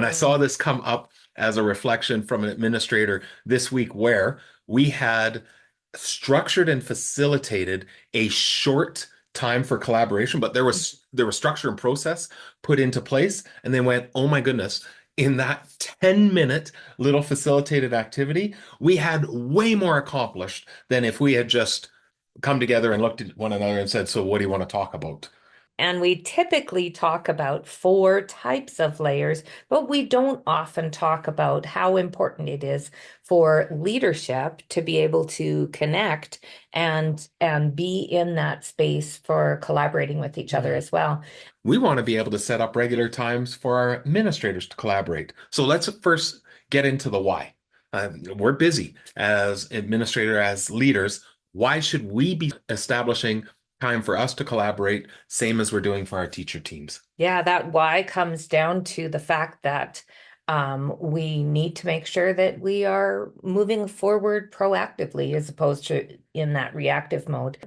And I saw this come up as a reflection from an administrator this week where we had structured and facilitated a short time for collaboration, but there was structure and process put into place, and they went, oh my goodness, in that 10-minute little facilitated activity, we had way more accomplished than if we had just come together and looked at one another and said, so what do you want to talk about? And we typically talk about four types of layers, but we don't often talk about how important it is for leadership to be able to connect and be in that space for collaborating with each other Mhm. as well. We want to be able to set up regular times for our administrators to collaborate. So let's first get into the why. We're busy as administrator, as leaders. Why should we be establishing time for us to collaborate, same as we're doing for our teacher teams? Yeah, that why comes down to the fact that we need to make sure that we are moving forward proactively as opposed to in that reactive mode.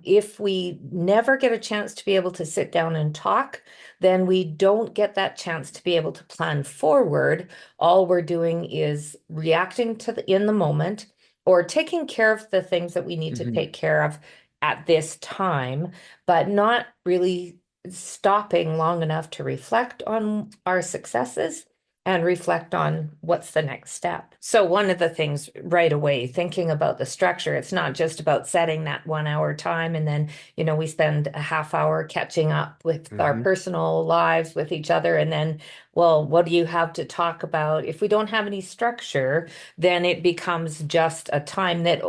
If we never get a chance to be able to sit down and talk, then we don't get that chance to be able to plan forward. All we're doing is reacting to in the moment or taking care of the things that we need to Mhm. take care of at this time, but not really stopping long enough to reflect on our successes and reflect on what's the next step. So, one of the things right away, thinking about the structure, it's not just about setting that 1 hour time and then, we spend a half hour catching up with our Mhm. personal lives with each other. And then, well, what do you have to talk about? If we don't have any structure, then it becomes just a time that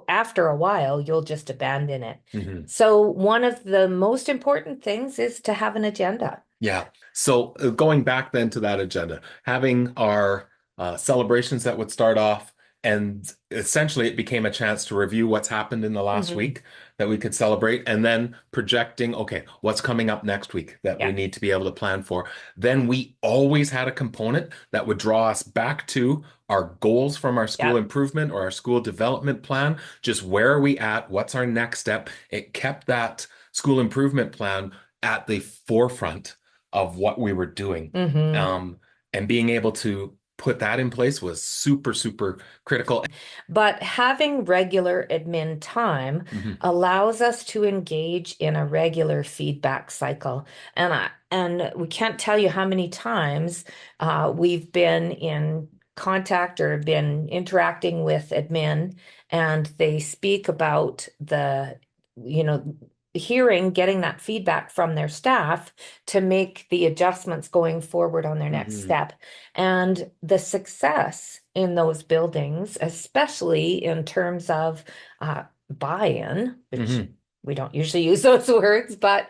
after a while, you'll just abandon it. Mhm. So, one of the most important things is to have an agenda. Yeah. So going back then to that agenda, having our celebrations that would start off, and essentially it became a chance to review what's happened in the last Mhm. week that we could celebrate, and then projecting, okay, what's coming up next week that we Yeah, need to be able to plan for. Then we always had a component that would draw us back to our goals from our school yeah. improvement or our school development plan. Just where are we at? What's our next step? It kept that school improvement plan at the forefront of what we were doing. hmm Um, and being able to put that in place was super, super critical. But having regular admin time Mhm. allows us to engage in a regular feedback cycle. And we can't tell you how many times we've been in contact or been interacting with admin, and they speak about you know, getting that feedback from their staff to make the adjustments going forward on their next Mhm. step. And the success in those buildings, especially in terms of buy-in, which Mhm. we don't usually use those words, but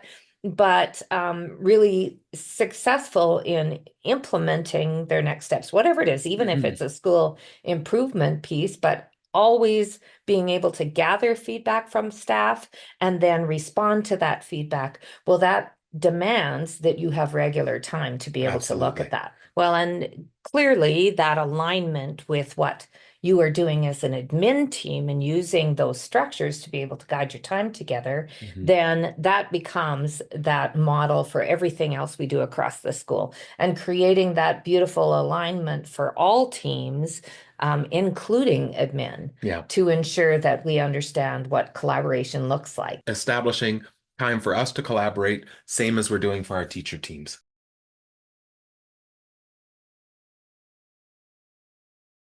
really successful in implementing their next steps, whatever it is, even if Mhm. it's a school improvement piece, but always being able to gather feedback from staff and then respond to that feedback. Well, that demands that you have regular time to be able to look at Absolutely. that. Well, and clearly that alignment with what you are doing as an admin team and using those structures to be able to guide your time together, Mhm. then that becomes that model for everything else we do across the school and creating that beautiful alignment for all teams, including admin, Yeah. to ensure that we understand what collaboration looks like. Establishing time for us to collaborate, same as we're doing for our teacher teams.